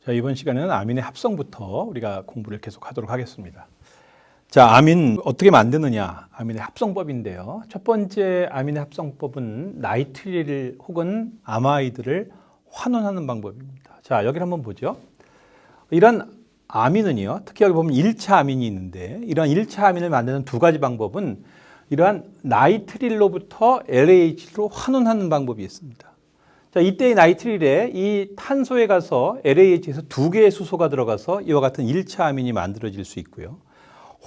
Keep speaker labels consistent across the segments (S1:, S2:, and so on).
S1: 자, 이번 시간에는 아민의 합성부터 우리가 공부를 계속하도록 하겠습니다. 자, 아민 어떻게 만드느냐? 아민의 합성법인데요. 첫 번째 아민의 합성법은 나이트릴 혹은 아마이드를 환원하는 방법입니다. 자, 여기를 한번 보죠. 이런 아민은요, 특히 여기 보면 1차 아민이 있는데, 이런 1차 아민을 만드는 두 가지 방법은 이러한 나이트릴로부터 LAH로 환원하는 방법이 있습니다. 자, 이때의 나이트릴에 이 탄소에 가서 LAH에서 두 개의 수소가 들어가서 이와 같은 1차 아민이 만들어질 수 있고요.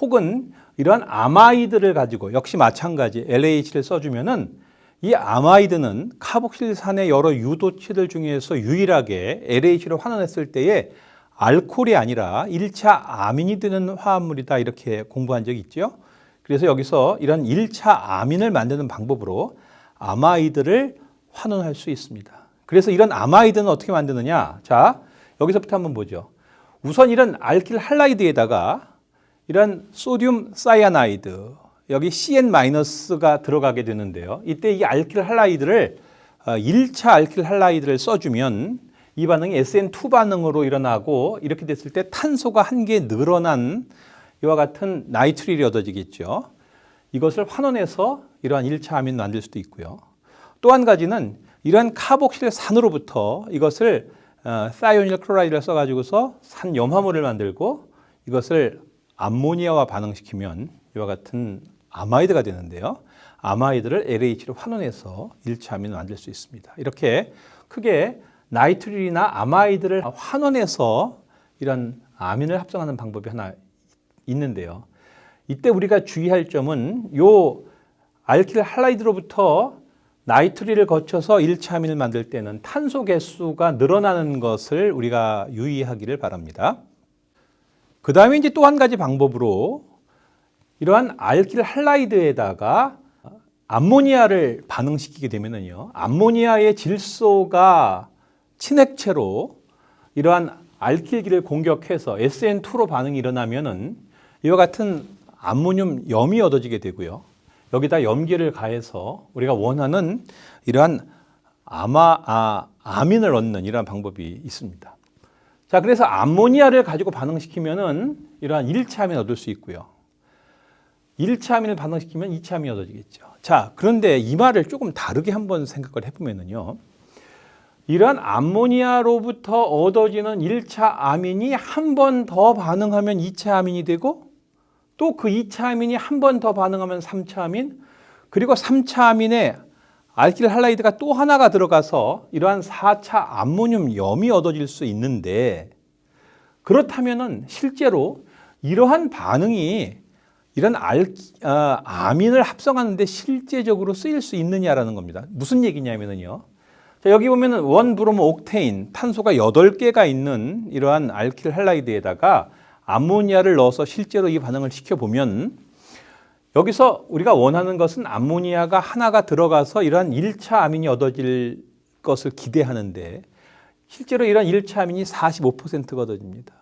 S1: 혹은 이러한 아마이드를 가지고 역시 마찬가지 LAH를 써주면은 이 아마이드는 카복실산의 여러 유도체들 중에서 유일하게 LAH로 환원했을 때에 알코올이 아니라 1차 아민이 되는 화합물이다, 이렇게 공부한 적이 있죠. 그래서 여기서 이런 1차 아민을 만드는 방법으로 아마이드를 환원할 수 있습니다. 그래서 이런 아마이드는 어떻게 만드느냐? 자, 여기서부터 한번 보죠. 우선 이런 알킬 할라이드에다가 이런 소듐 사이아나이드, 여기 CN-가 들어가게 되는데요. 이때 이 알킬 할라이드를 1차 알킬 할라이드를 써주면 이 반응이 SN2 반응으로 일어나고, 이렇게 됐을 때 탄소가 한 개 늘어난 이와 같은 나이트릴이 얻어지겠죠. 이것을 환원해서 이러한 1차 아민 만들 수도 있고요. 또 한 가지는 이러한 카복실산으로부터 이것을 사이오닐 클로라이드를 써가지고서 산 염화물을 만들고 이것을 암모니아와 반응시키면 이와 같은 아마이드가 되는데요. 아마이드를 LH로 환원해서 1차 아민을 만들 수 있습니다. 이렇게 크게 나이트릴이나 아마이드를 환원해서 이런 아민을 합성하는 방법이 하나 있는데요. 이때 우리가 주의할 점은 요 알킬 할라이드로부터 나이트릴을 거쳐서 1차 아민을 만들 때는 탄소 개수가 늘어나는 것을 우리가 유의하기를 바랍니다. 그 다음에 이제 또 한 가지 방법으로 이러한 알킬 할라이드에다가 암모니아를 반응시키게 되면은요, 암모니아의 질소가 친액체로 이러한 알킬기를 공격해서 SN2로 반응이 일어나면은 이와 같은 암모늄 염이 얻어지게 되고요. 여기다 염기를 가해서 우리가 원하는 이러한 아민을 얻는 이러한 방법이 있습니다. 자, 그래서 암모니아를 가지고 반응시키면은 이러한 1차 아민 얻을 수 있고요. 1차 아민을 반응시키면 2차 아민이 얻어지겠죠. 자, 그런데 이 말을 조금 다르게 한번 생각을 해보면은요, 이러한 암모니아로부터 얻어지는 1차 아민이 한 번 더 반응하면 2차 아민이 되고, 또 그 2차 아민이 한 번 더 반응하면 3차 아민, 그리고 3차 아민에 알킬 할라이드가 또 하나가 들어가서 이러한 4차 암모늄 염이 얻어질 수 있는데, 그렇다면은 실제로 이러한 반응이 이런 아민을 합성하는데 실제적으로 쓰일 수 있느냐라는 겁니다. 무슨 얘기냐면요. 자, 여기 보면은 1브로모 옥테인, 탄소가 8개가 있는 이러한 알킬 할라이드에다가 암모니아를 넣어서 실제로 이 반응을 시켜보면, 여기서 우리가 원하는 것은 암모니아가 하나가 들어가서 이러한 1차 아민이 얻어질 것을 기대하는데, 실제로 이러한 1차 아민이 45%가 얻어집니다.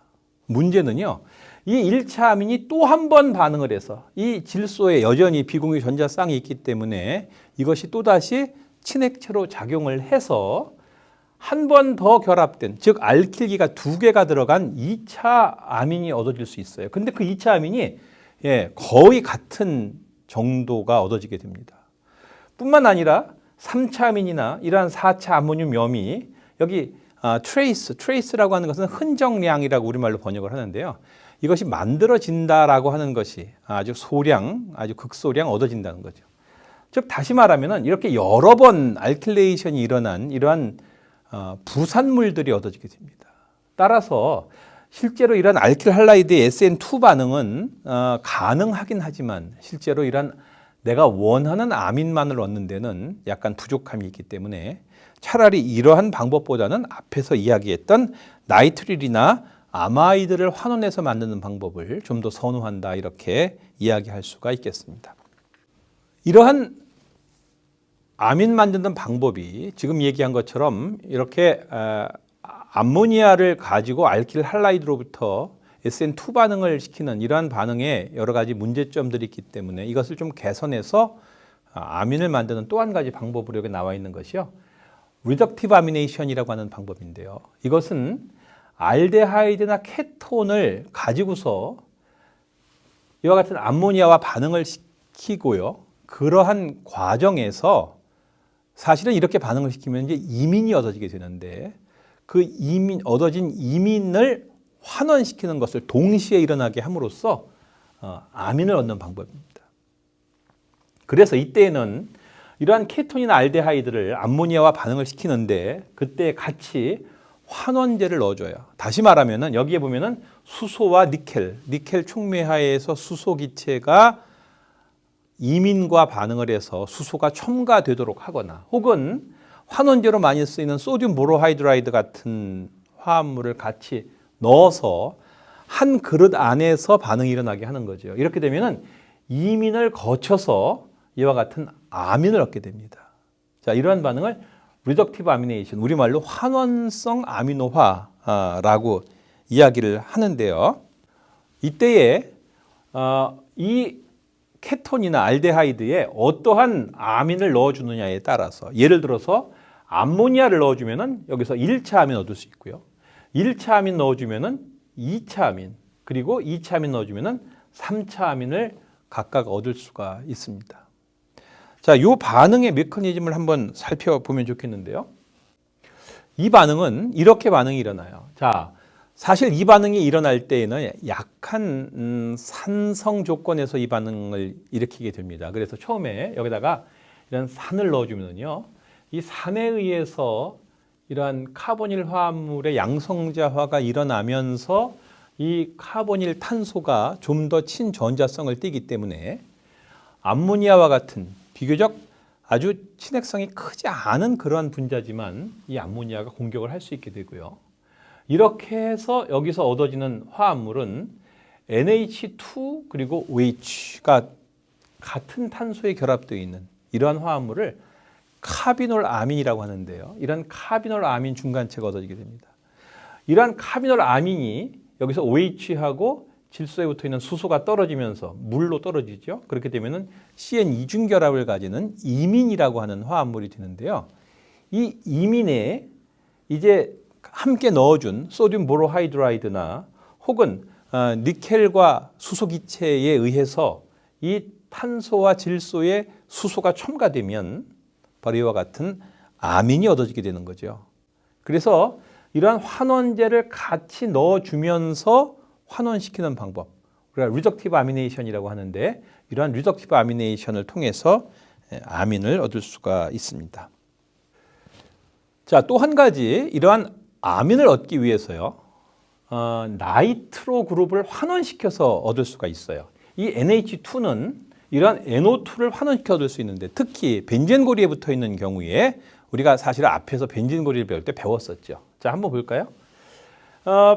S1: 문제는요, 이 1차 아민이 또 한 번 반응을 해서 이 질소에 여전히 비공유 전자쌍이 있기 때문에 이것이 또다시 친액체로 작용을 해서 한 번 더 결합된, 즉 알킬기가 2개가 들어간 2차 아민이 얻어질 수 있어요. 근데 그 2차 아민이 거의 같은 정도가 얻어지게 됩니다. 뿐만 아니라 3차 아민이나 이러한 4차 암모늄 염이 여기 트레이스라고 하는 것은 흔적량이라고 우리말로 번역을 하는데요. 이것이 만들어진다라고 하는 것이 아주 소량, 아주 극소량 얻어진다는 거죠. 즉 다시 말하면은 이렇게 여러 번 알킬레이션이 일어난 이러한 부산물들이 얻어지게 됩니다. 따라서 실제로 이런 알킬 할라이드의 SN2 반응은 가능하긴 하지만 실제로 이런 내가 원하는 아민만을 얻는 데는 약간 부족함이 있기 때문에 차라리 이러한 방법보다는 앞에서 이야기했던 나이트릴이나 아마이드를 환원해서 만드는 방법을 좀 더 선호한다, 이렇게 이야기할 수가 있겠습니다. 이러한 아민 만드는 방법이 지금 얘기한 것처럼 이렇게 암모니아를 가지고 알킬 할라이드로부터 SN2 반응을 시키는 이러한 반응에 여러 가지 문제점들이 있기 때문에 이것을 좀 개선해서 아민을 만드는 또 한 가지 방법으로 여기 나와 있는 것이요, 리덕티브 아미네이션이라고 하는 방법인데요. 이것은 알데하이드나 케톤을 가지고서 이와 같은 암모니아와 반응을 시키고요. 그러한 과정에서 사실은 이렇게 반응을 시키면 이제 이민이 얻어지게 되는데 그 얻어진 이민을 환원시키는 것을 동시에 일어나게 함으로써 아민을 얻는 방법입니다. 그래서 이때에는 이러한 케톤이나 알데하이드를 암모니아와 반응을 시키는데 그때 같이 환원제를 넣어줘요. 다시 말하면은 여기에 보면은 수소와 니켈 촉매하에서 수소 기체가 이민과 반응을 해서 수소가 첨가되도록 하거나 혹은 환원제로 많이 쓰이는 소듐 보로하이드라이드 같은 화합물을 같이 넣어서 한 그릇 안에서 반응이 일어나게 하는 거죠. 이렇게 되면은 이민을 거쳐서 이와 같은 아민을 얻게 됩니다. 자, 이러한 반응을 리덕티브 아미네이션, 우리말로 환원성 아미노화라고 이야기를 하는데요. 이때에 이 케톤이나 알데하이드에 어떠한 아민을 넣어주느냐에 따라서 예를 들어서 암모니아를 넣어주면은 여기서 1차 아민 얻을 수 있고요. 1차 아민 넣어주면은 2차 아민, 그리고 2차 아민 넣어주면은 3차 아민을 각각 얻을 수가 있습니다. 자, 이 반응의 메커니즘을 한번 살펴보면 좋겠는데요. 이 반응은 이렇게 반응이 일어나요. 자, 사실 이 반응이 일어날 때에는 약한 산성 조건에서 이 반응을 일으키게 됩니다. 그래서 처음에 여기다가 이런 산을 넣어주면요, 이 산에 의해서 이러한 카보닐 화합물의 양성자화가 일어나면서 이 카보닐 탄소가 좀 더 친전자성을 띠기 때문에 암모니아와 같은 비교적 아주 친핵성이 크지 않은 그러한 분자지만 이 암모니아가 공격을 할 수 있게 되고요. 이렇게 해서 여기서 얻어지는 화합물은 NH2 그리고 OH가 같은 탄소에 결합되어 있는 이러한 화합물을 카비놀 아민이라고 하는데요. 이런 카비놀 아민 중간체가 얻어지게 됩니다. 이러한 카비놀 아민이 여기서 OH하고 질소에 붙어 있는 수소가 떨어지면서 물로 떨어지죠. 그렇게 되면은 CN 이중결합을 가지는 이민이라고 하는 화합물이 되는데요. 이 이민에 이제 함께 넣어준 소듐 보로하이드라이드나 혹은 니켈과 수소 기체에 의해서 이 탄소와 질소에 수소가 첨가되면 바로 이와 같은 아민이 얻어지게 되는 거죠. 그래서 이러한 환원제를 같이 넣어주면서 환원시키는 방법, 우리가 리덕티브 아미네이션이라고 하는데 이러한 리덕티브 아미네이션을 통해서 아민을 얻을 수가 있습니다. 자, 또 한 가지 이러한 아민을 얻기 위해서요, 나이트로 그룹을 환원시켜서 얻을 수가 있어요. 이 NH2는 이러한 NO2를 환원시켜 얻을 수 있는데 특히 벤젠고리에 붙어 있는 경우에 우리가 사실 앞에서 벤젠고리를 배울 때 배웠었죠. 자, 한번 볼까요?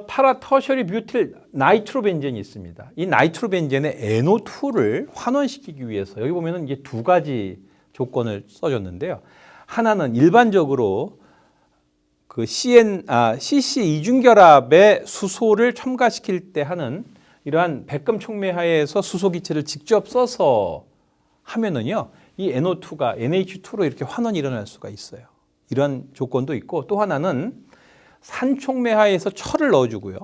S1: 파라터셔리 뷰틸 나이트로벤젠이 있습니다. 이 나이트로벤젠의 NO2를 환원시키기 위해서 여기 보면은 이게 두 가지 조건을 써줬는데요. 하나는 일반적으로 그 CC 이중결합의 수소를 첨가시킬 때 하는 이러한 백금 촉매하에서 수소 기체를 직접 써서 하면은요, 이 NO2가 NH2로 이렇게 환원이 일어날 수가 있어요. 이런 조건도 있고 또 하나는 산촉매하에서 철을 넣어주고요.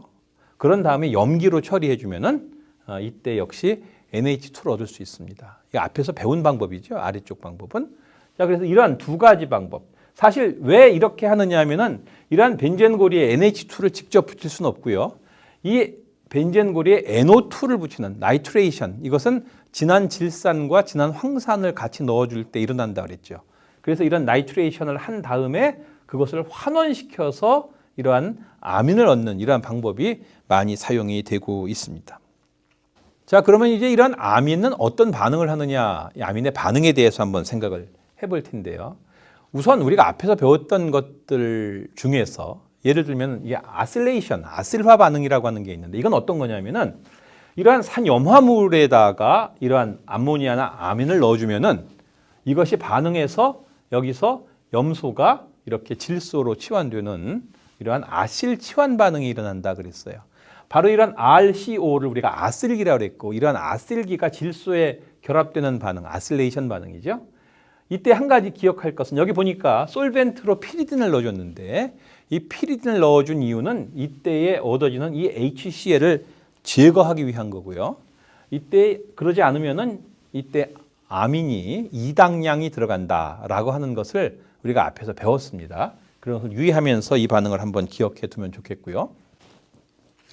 S1: 그런 다음에 염기로 처리해주면은 이때 역시 NH2를 얻을 수 있습니다. 이 앞에서 배운 방법이죠. 아래쪽 방법은. 자, 그래서 이러한 두 가지 방법. 사실 왜 이렇게 하느냐 하면은 이러한 벤젠고리에 NH2를 직접 붙일 수는 없고요. 이 벤젠고리에 NO2를 붙이는 나이트레이션, 이것은 진한 질산과 진한 황산을 같이 넣어줄 때 일어난다 그랬죠. 그래서 이런 나이트레이션을 한 다음에 그것을 환원시켜서 이러한 아민을 얻는 이러한 방법이 많이 사용이 되고 있습니다. 자, 그러면 이제 이러한 아민은 어떤 반응을 하느냐, 이 아민의 반응에 대해서 한번 생각을 해볼 텐데요. 우선 우리가 앞에서 배웠던 것들 중에서 예를 들면 이게 아실레이션, 아실화 반응이라고 하는 게 있는데 이건 어떤 거냐면은 이러한 산염화물에다가 이러한 암모니아나 아민을 넣어주면은 이것이 반응해서 여기서 염소가 이렇게 질소로 치환되는 이러한 아실 치환 반응이 일어난다 그랬어요. 바로 이런 RCO를 우리가 아실기라고 그랬고 이러한 아실기가 질소에 결합되는 반응, 아실레이션 반응이죠. 이때 한 가지 기억할 것은 여기 보니까 솔벤트로 피리딘을 넣어줬는데 이 피리딘을 넣어준 이유는 이때에 얻어지는 이 HCl을 제거하기 위한 거고요. 이때 그러지 않으면은 이때 아민이 이당량이 들어간다라고 하는 것을 우리가 앞에서 배웠습니다. 그래서 유의하면서 이 반응을 한번 기억해 두면 좋겠고요.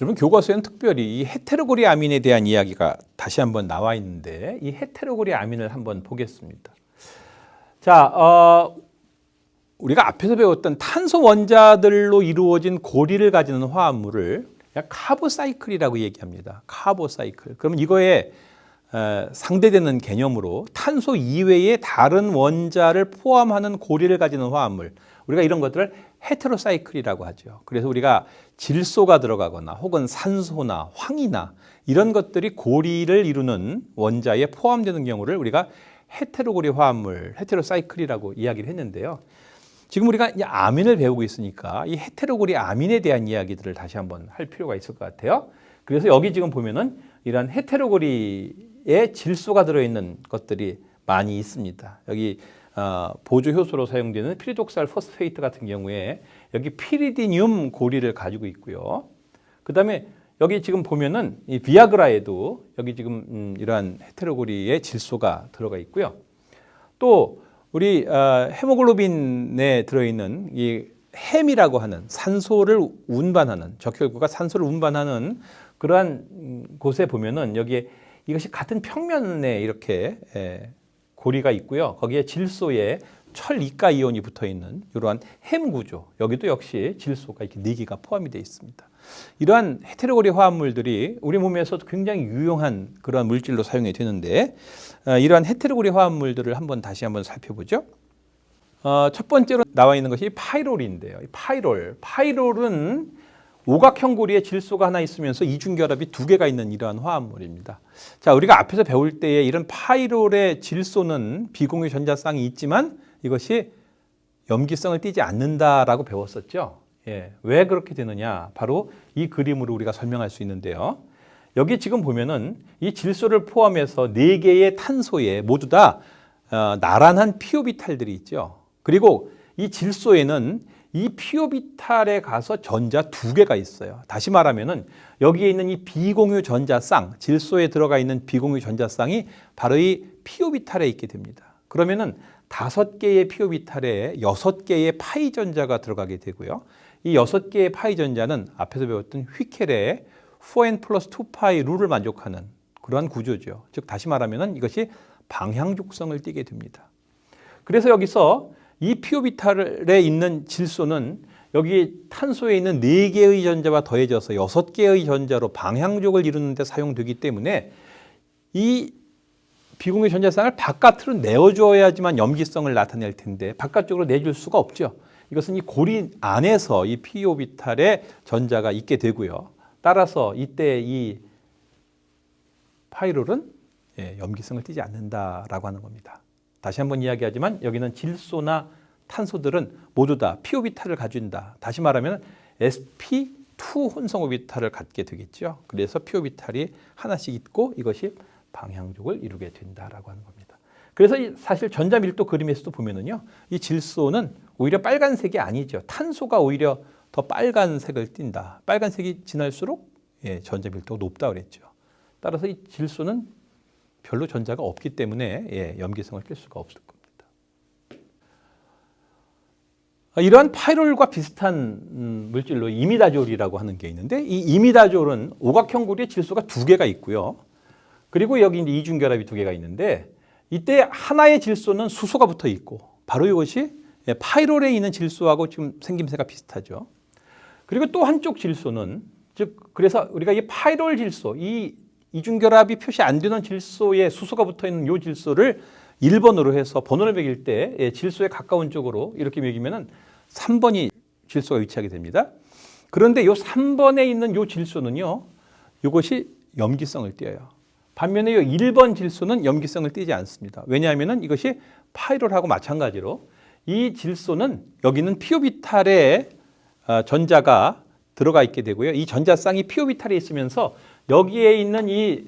S1: 여러분 교과서에는 특별히 이 헤테로고리 아민에 대한 이야기가 다시 한번 나와 있는데 이 헤테로고리 아민을 한번 보겠습니다. 자, 우리가 앞에서 배웠던 탄소 원자들로 이루어진 고리를 가지는 화합물을 카보사이클이라고 얘기합니다. 카보사이클. 그럼 이거에 상대되는 개념으로 탄소 이외의 다른 원자를 포함하는 고리를 가지는 화합물, 우리가 이런 것들을 헤테로사이클이라고 하죠. 그래서 우리가 질소가 들어가거나 혹은 산소나 황이나 이런 것들이 고리를 이루는 원자에 포함되는 경우를 우리가 헤테로고리 화합물, 헤테로사이클이라고 이야기를 했는데요. 지금 우리가 이 아민을 배우고 있으니까 이 헤테로고리 아민에 대한 이야기들을 다시 한번 할 필요가 있을 것 같아요. 그래서 여기 지금 보면은 이런 헤테로고리에 질소가 들어있는 것들이 많이 있습니다. 여기 보조 효소로 사용되는 피리독살 포스페이트 같은 경우에 여기 피리디늄 고리를 가지고 있고요. 그다음에 여기 지금 보면은 이 비아그라에도 여기 지금 이러한 헤테로고리의 질소가 들어가 있고요. 또 우리 헤모글로빈에 들어있는 이 햄이라고 하는 산소를 운반하는 적혈구가 산소를 운반하는 그러한 곳에 보면은 여기에 이것이 같은 평면에 이렇게 고리가 있고요. 거기에 질소에 철 이가 이온이 붙어 있는 이러한 햄 구조. 여기도 역시 질소가 이렇게 4개가 포함이 되어 있습니다. 이러한 헤테로고리 화합물들이 우리 몸에서도 굉장히 유용한 그러한 물질로 사용이 되는데 이러한 헤테로고리 화합물들을 다시 한번 살펴보죠. 첫 번째로 나와 있는 것이 파이롤인데요. 파이롤은 오각형 고리에 질소가 하나 있으면서 이중결합이 2개가 있는 이러한 화합물입니다. 자, 우리가 앞에서 배울 때에 이런 파이롤의 질소는 비공유 전자쌍이 있지만 이것이 염기성을 띠지 않는다라고 배웠었죠. 예, 왜 그렇게 되느냐? 바로 이 그림으로 우리가 설명할 수 있는데요. 여기 지금 보면은 이 질소를 포함해서 4개의 탄소에 모두 다 나란한 피오비탈들이 있죠. 그리고 이 질소에는 이 피오비탈에 가서 전자 2개가 있어요. 다시 말하면은 여기에 있는 이 비공유 전자쌍, 질소에 들어가 있는 비공유 전자쌍이 바로 이 피오비탈에 있게 됩니다. 그러면은 5개의 피오비탈에 6개의 파이 전자가 들어가게 되고요. 이 6개의 파이 전자는 앞에서 배웠던 휘켈의 4n 플러스 2파이 룰을 만족하는 그러한 구조죠. 즉 다시 말하면은 이것이 방향족성을 띠게 됩니다. 그래서 여기서 이 피오비탈에 있는 질소는 여기 탄소에 있는 4개의 전자와 더해져서 6개의 전자로 방향족을 이루는 데 사용되기 때문에 이 비공유 전자쌍을 바깥으로 내어줘야지만 염기성을 나타낼 텐데 바깥쪽으로 내줄 수가 없죠. 이것은 이 고리 안에서 이 피오비탈에 전자가 있게 되고요. 따라서 이때 이 파이롤은 염기성을 띠지 않는다라고 하는 겁니다. 다시 한번 이야기하지만 여기는 질소나 탄소들은 모두 다 피오비탈을 가진다. 다시 말하면 sp2 혼성 오비탈을 갖게 되겠죠. 그래서 피오비탈이 하나씩 있고 이것이 방향족을 이루게 된다라고 하는 겁니다. 그래서 사실 전자밀도 그림에서도 보면은요, 이 질소는 오히려 빨간색이 아니죠. 탄소가 오히려 더 빨간색을 띈다. 빨간색이 진할수록 전자밀도가 높다 그랬죠. 따라서 이 질소는 별로 전자가 없기 때문에 염기성을 띨 수가 없을 겁니다. 이러한 파이롤과 비슷한 물질로 이미다졸이라고 하는 게 있는데 이 이미다졸은 오각형 고리에 질소가 2개가 있고요. 그리고 여기 이제 이중결합이 2개가 있는데 이때 하나의 질소는 수소가 붙어 있고 바로 이것이 파이롤에 있는 질소하고 지금 생김새가 비슷하죠. 그리고 또 한쪽 질소는 즉 그래서 우리가 이 파이롤 질소, 이 이중결합이 표시 안 되는 질소에 수소가 붙어 있는 이 질소를 1번으로 해서 번호를 매길 때 질소에 가까운 쪽으로 이렇게 매기면은 3번이 질소가 위치하게 됩니다. 그런데 이 3번에 있는 이 질소는요, 이것이 염기성을 띠어요. 반면에 이 1번 질소는 염기성을 띠지 않습니다. 왜냐하면 이것이 파이롤하고 마찬가지로 이 질소는 여기는 피오비탈에 전자가 들어가 있게 되고요. 이 전자쌍이 피오비탈에 있으면서 여기에 있는 이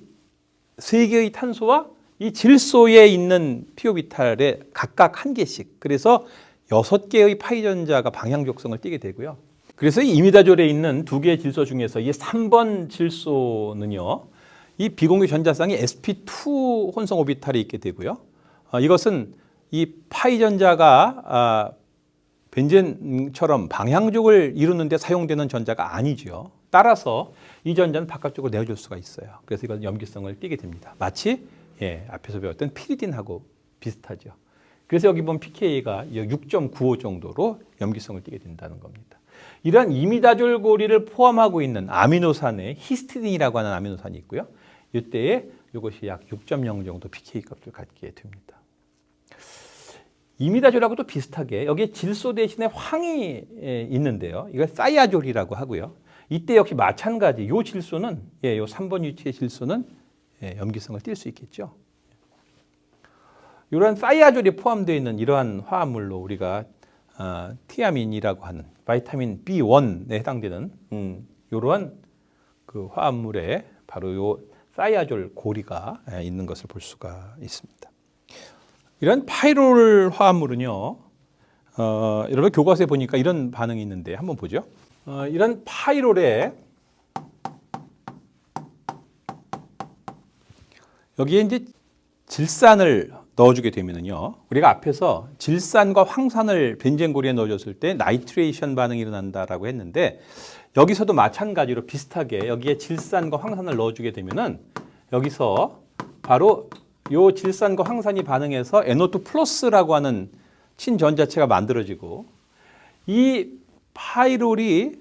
S1: 3개의 탄소와 이 질소에 있는 피오비탈에 각각 한 개씩. 그래서 6개의 파이전자가 방향족성을 띠게 되고요. 그래서 이 이미다졸에 있는 2개의 질소 중에서 이 3번 질소는요. 이 비공유 전자쌍이 sp2 혼성 오비탈이 있게 되고요. 이것은 이 파이전자가 벤젠처럼 방향족을 이루는 데 사용되는 전자가 아니죠. 따라서 이 전자는 바깥쪽으로 내어줄 수가 있어요. 그래서 이건 염기성을 띠게 됩니다. 마치 앞에서 배웠던 피리딘하고 비슷하죠. 그래서 여기 보면 pK가 6.95 정도로 염기성을 띠게 된다는 겁니다. 이러한 이미다졸 고리를 포함하고 있는 아미노산에 히스티딘이라고 하는 아미노산이 있고요. 이때에 이것이 약 6.0 정도 pK 값을 갖게 됩니다. 이미다졸하고도 비슷하게 여기에 질소 대신에 황이 있는데요. 이걸 사이아졸이라고 하고요. 이때 역시 마찬가지 이 질소는 이 3번 위치의 질소는 염기성을 띌 수 있겠죠. 이러한 사이아졸이 포함되어 있는 이러한 화합물로 우리가 티아민이라고 하는 바이타민 B1에 해당되는 이러한 그 화합물에 바로 이 사이아졸 고리가 있는 것을 볼 수가 있습니다. 이런 파이롤 화합물은요, 여러분 교과서에 보니까 이런 반응이 있는데 한번 보죠. 이런 파이롤에 여기에 이제 질산을 넣어주게 되면은요, 우리가 앞에서 질산과 황산을 벤젠 고리에 넣어줬을 때 나이트레이션 반응이 일어난다라고 했는데 여기서도 마찬가지로 비슷하게 여기에 질산과 황산을 넣어주게 되면은 여기서 바로 요 질산과 황산이 반응해서 NO2 플러스라고 하는 친전자체가 만들어지고 이 파이롤이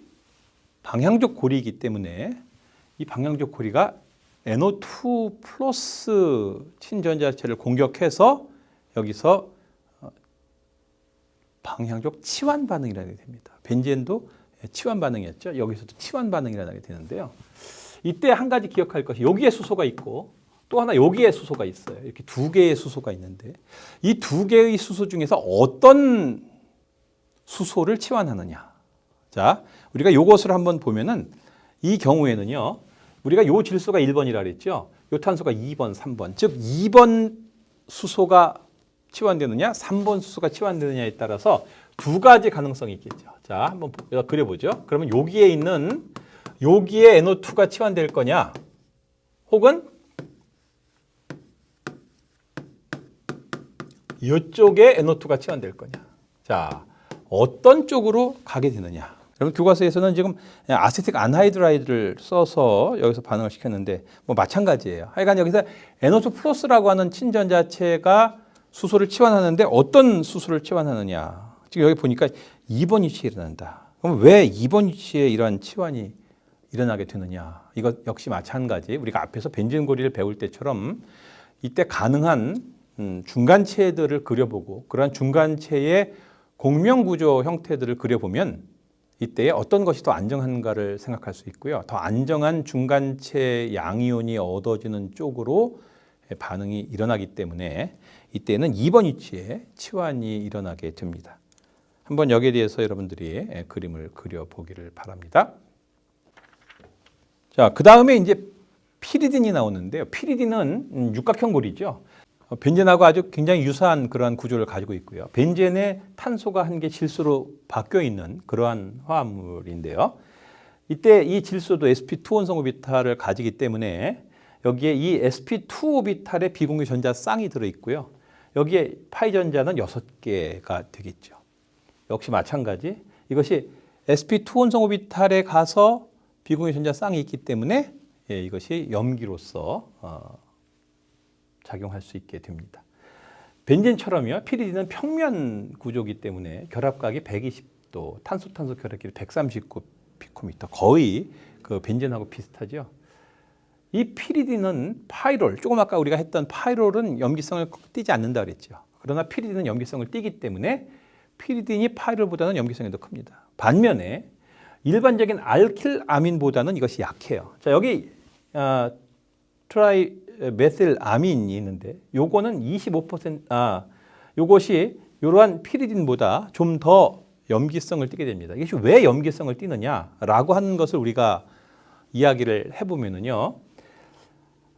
S1: 방향족 고리이기 때문에 이 방향족 고리가 NO2 플러스 친전자체를 공격해서 여기서 방향족 치환 반응이 일어나게 됩니다. 벤젠도 치환 반응이었죠. 여기서도 치환 반응이 일어나게 되는데요. 이때 한 가지 기억할 것이 여기에 수소가 있고 또 하나 여기에 수소가 있어요. 이렇게 2개의 수소가 있는데 이 2개의 수소 중에서 어떤 수소를 치환하느냐. 자, 우리가 이것을 한번 보면은 이 경우에는요. 우리가 요 질소가 1번이라 그랬죠. 요 탄소가 2번, 3번. 즉 2번 수소가 치환되느냐, 3번 수소가 치환되느냐에 따라서 두 가지 가능성이 있겠죠. 자, 한번 그려보죠. 그러면 여기에 있는 여기에 NO2가 치환될 거냐, 혹은 이쪽에 NO2가 치환될 거냐. 자, 어떤 쪽으로 가게 되느냐. 여러분 교과서에서는 지금 아세틱 안하이드라이드를 써서 여기서 반응을 시켰는데 뭐 마찬가지예요. 하여간 여기서 NO2 플러스라고 하는 친전자체가 수소를 치환하는데 어떤 수소를 치환하느냐. 지금 여기 보니까 2번 위치에 일어난다. 그럼 왜 2번 위치에 이러한 치환이 일어나게 되느냐. 이거 역시 마찬가지. 우리가 앞에서 벤젠 고리를 배울 때처럼 이때 가능한 중간체들을 그려보고 그러한 중간체의 공명구조 형태들을 그려보면 이때 어떤 것이 더 안정한가를 생각할 수 있고요. 더 안정한 중간체 양이온이 얻어지는 쪽으로 반응이 일어나기 때문에 이때는 2번 위치에 치환이 일어나게 됩니다. 한번 여기에 대해서 여러분들이 그림을 그려보기를 바랍니다. 자, 그 다음에 이제 피리딘이 나오는데요. 피리딘은 육각형 고리죠. 벤젠하고 아주 굉장히 유사한 그러한 구조를 가지고 있고요. 벤젠에 탄소가 한 개 질소로 바뀌어 있는 그러한 화합물인데요. 이때 이 질소도 sp2 혼성 오비탈을 가지기 때문에 여기에 이 sp2 오비탈에 비공유 전자 쌍이 들어 있고요. 여기에 파이 전자는 6개가 되겠죠. 역시 마찬가지. 이것이 sp2 혼성 오비탈에 가서 비공유 전자 쌍이 있기 때문에 이것이 염기로서 작용할 수 있게 됩니다. 벤젠처럼요, 피리딘은 평면 구조이기 때문에 결합각이 120도, 탄소-탄소 결합길이 139 피코미터, 거의 그 벤젠하고 비슷하죠. 이 피리딘은 파이롤, 조금 아까 우리가 했던 파이롤은 염기성을 띠지 않는다 그랬죠. 그러나 피리딘은 염기성을 띠기 때문에 피리딘이 파이롤보다는 염기성이 더 큽니다. 반면에 일반적인 알킬아민보다는 이것이 약해요. 자, 여기 메틸 아민이 있는데 요거는 25% 요것이 이러한 피리딘보다 좀 더 염기성을 띠게 됩니다. 이것이 왜 염기성을 띠느냐라고 하는 것을 우리가 이야기를 해보면은요.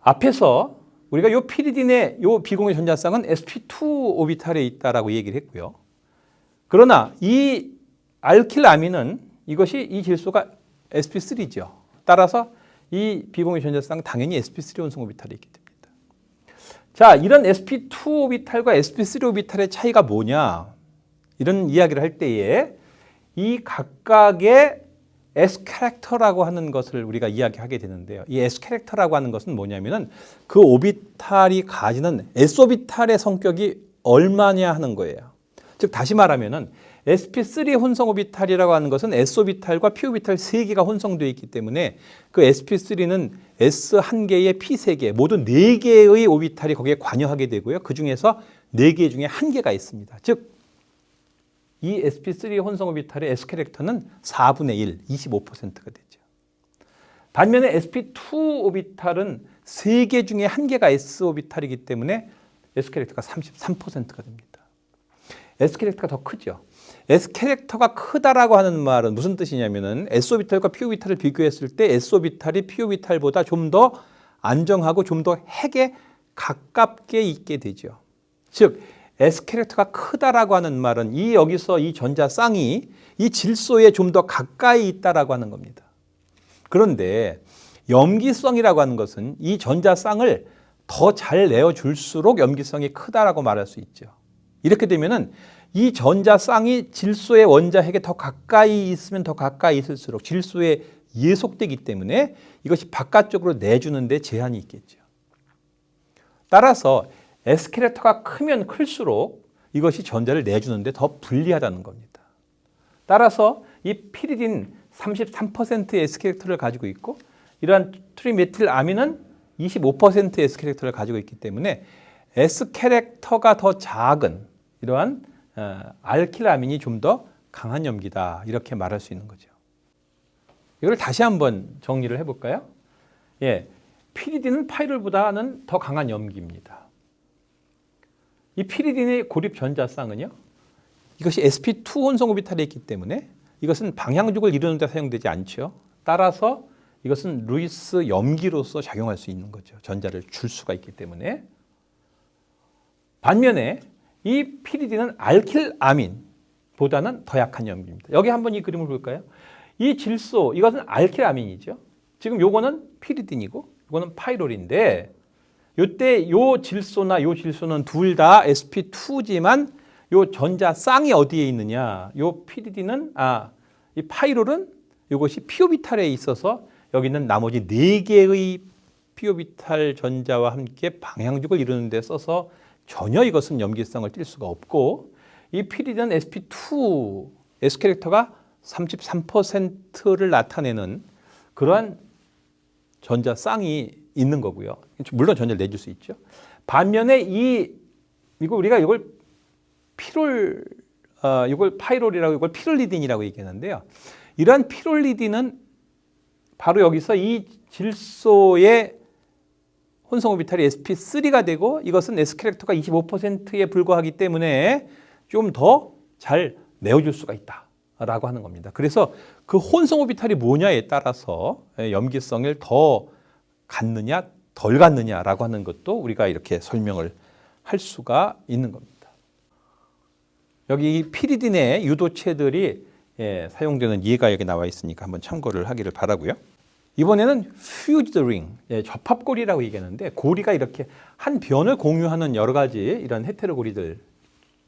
S1: 앞에서 우리가 요 피리딘의 요 비공유 전자쌍은 sp2 오비탈에 있다라고 얘기를 했고요. 그러나 이 알킬아민은 이것이 이 질소가 sp3죠. 따라서 이 비공유 전자쌍 당연히 sp3 혼성 오비탈에 있기 때문입니다. 자, 이런 sp2 오비탈과 sp3 오비탈의 차이가 뭐냐? 이런 이야기를 할 때에 이 각각의 S 캐릭터라고 하는 것을 우리가 이야기하게 되는데요. 이 S 캐릭터라고 하는 것은 뭐냐면은 그 오비탈이 가지는 S 오비탈의 성격이 얼마냐 하는 거예요. 즉 다시 말하면은 sp3 혼성 오비탈이라고 하는 것은 s 오비탈과 p 오비탈 3개가 혼성되어 있기 때문에 그 sp3는 s 1개에 p 3개 모두 4개의 오비탈이 거기에 관여하게 되고요. 그중에서 4개 중에 1개가 있습니다. 즉 이 sp3 혼성 오비탈의 S 캐릭터는 4분의 1, 25%가 되죠. 반면에 sp2 오비탈은 3개 중에 1개가 S 오비탈이기 때문에 S 캐릭터가 33%가 됩니다. S 캐릭터가 더 크죠. S 캐릭터가 크다라고 하는 말은 무슨 뜻이냐면은 S 오비탈과 P 오비탈을 비교했을 때 S 오비탈이 P 오비탈보다 좀 더 안정하고 좀 더 핵에 가깝게 있게 되죠. 즉 S 캐릭터가 크다라고 하는 말은 이 여기서 이 전자쌍이 이 질소에 좀 더 가까이 있다라고 하는 겁니다. 그런데 염기성이라고 하는 것은 이 전자쌍을 더 잘 내어줄수록 염기성이 크다라고 말할 수 있죠. 이렇게 되면은 이 전자쌍이 질소의 원자핵에 더 가까이 있으면 더 가까이 있을수록 질소에 예속되기 때문에 이것이 바깥쪽으로 내주는 데 제한이 있겠죠. 따라서 S 캐릭터가 크면 클수록 이것이 전자를 내주는 데 더 불리하다는 겁니다. 따라서 이 피리딘 33%의 S 캐릭터를 가지고 있고 이러한 트리메틸아민은 25%의 S 캐릭터를 가지고 있기 때문에 S 캐릭터가 더 작은 이러한 알킬아민이 좀 더 강한 염기다 이렇게 말할 수 있는 거죠. 이걸 다시 한번 정리를 해볼까요? 예, 피리딘은 파이롤보다는 더 강한 염기입니다. 이 피리딘의 고립 전자쌍은요, 이것이 sp2 혼성 오비탈에 있기 때문에 이것은 방향족을 이루는 데 사용되지 않죠. 따라서 이것은 루이스 염기로서 작용할 수 있는 거죠. 전자를 줄 수가 있기 때문에. 반면에 이 피리딘은 알킬아민보다는 더 약한 염기입니다. 여기 한번 이 그림을 볼까요? 이 질소, 이것은 알킬아민이죠. 지금 요거는 피리딘이고 요거는 파이롤인데 요때 요 질소나 요 질소는 둘 다 sp2지만 요 전자쌍이 어디에 있느냐? 요 피리딘은 이 파이롤은 이것이 p 오비탈에 있어서 여기는 나머지 4개의 p 오비탈 전자와 함께 방향족을 이루는 데 써서 전혀 이것은 염기성을 띌 수가 없고 이 피리딘은 sp2 S 캐릭터가 33%를 나타내는 그러한 전자쌍이 있는 거고요. 물론 전자를 내줄 수 있죠. 반면에 이걸 파이롤이라고 이걸 피롤리딘이라고 얘기하는데요. 이러한 피롤리딘은 바로 여기서 이 질소의 혼성 오비탈이 sp3가 되고 이것은 S 캐릭터가 25%에 불과하기 때문에 좀 더 잘 내어줄 수가 있다라고 하는 겁니다. 그래서 그 혼성 오비탈이 뭐냐에 따라서 염기성을 더 갖느냐 덜 갖느냐라고 하는 것도 우리가 이렇게 설명을 할 수가 있는 겁니다. 여기 이 피리딘의 유도체들이 사용되는 예가 여기 나와 있으니까 한번 참고를 하기를 바라고요. 이번에는 fused ring, 접합고리라고 얘기하는데 고리가 이렇게 한 변을 공유하는 여러 가지 이런 헤테로 고리들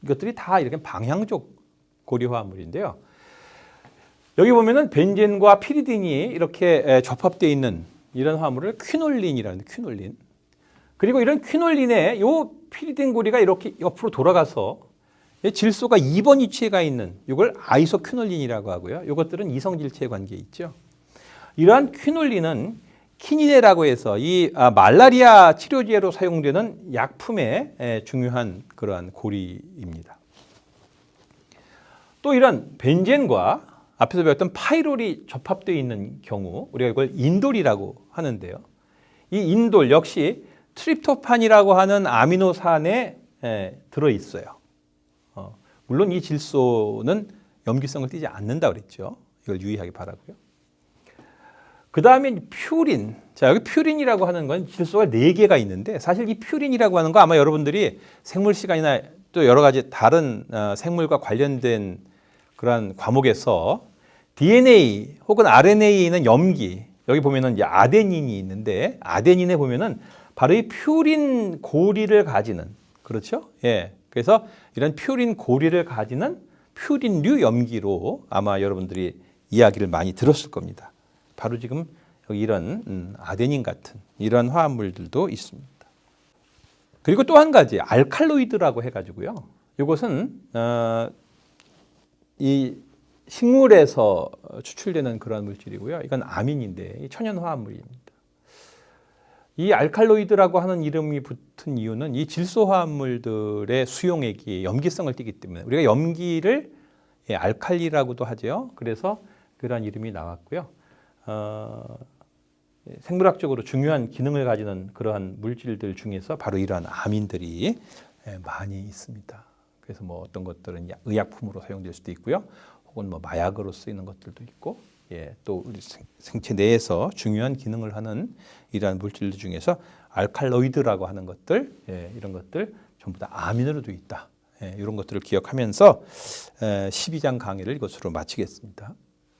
S1: 이것들이 다 이렇게 방향족 고리 화합물인데요. 여기 보면은 벤젠과 피리딘이 이렇게 접합되어 있는 이런 화합물을 퀴놀린이라는 퀴놀린. 그리고 이런 퀴놀린에 요 피리딘 고리가 이렇게 옆으로 돌아가서 질소가 2번 위치에 가 있는 이걸 아이소퀴놀린이라고 하고요. 이것들은 이성질체에 관계에 있죠. 이러한 퀴놀린은 키니네라고 해서 이 말라리아 치료제로 사용되는 약품의 중요한 그러한 고리입니다. 또 이런 벤젠과 앞에서 배웠던 파이롤이 접합되어 있는 경우 우리가 이걸 인돌이라고 하는데요. 이 인돌 역시 트립토판이라고 하는 아미노산에 들어있어요. 물론 이 질소는 염기성을 띠지 않는다고 그랬죠. 이걸 유의하기 바라고요. 그 다음에 퓨린. 자, 여기 퓨린이라고 하는 건 질소가 4개가 있는데 사실 이 퓨린이라고 하는 거 아마 여러분들이 생물 시간이나 또 여러 가지 다른 생물과 관련된 그런 과목에서 DNA 혹은 RNA에 있는 염기, 여기 보면은 이제 아데닌이 있는데 아데닌에 보면은 바로 이 퓨린 고리를 가지는, 그렇죠? 예. 그래서 이런 퓨린 고리를 가지는 퓨린류 염기로 아마 여러분들이 이야기를 많이 들었을 겁니다. 바로 지금 여기 이런 아데닌 같은 이런 화합물들도 있습니다. 그리고 또 한 가지 알칼로이드라고 해가지고요. 이것은 이 식물에서 추출되는 그런 물질이고요. 이건 아민인데 천연 화합물입니다. 이 알칼로이드라고 하는 이름이 붙은 이유는 이 질소 화합물들의 수용액이 염기성을 띠기 때문에 우리가 염기를 알칼리라고도 하죠. 그래서 그런 이름이 나왔고요. 생물학적으로 중요한 기능을 가지는 그러한 물질들 중에서 바로 이러한 아민들이 많이 있습니다. 그래서 뭐 어떤 것들은 의약품으로 사용될 수도 있고요. 혹은 뭐 마약으로 쓰이는 것들도 있고, 또 우리 생체 내에서 중요한 기능을 하는 이러한 물질들 중에서 알칼로이드라고 하는 것들, 이런 것들 전부 다 아민으로 되어 있다. 이런 것들을 기억하면서 12장 강의를 이것으로 마치겠습니다.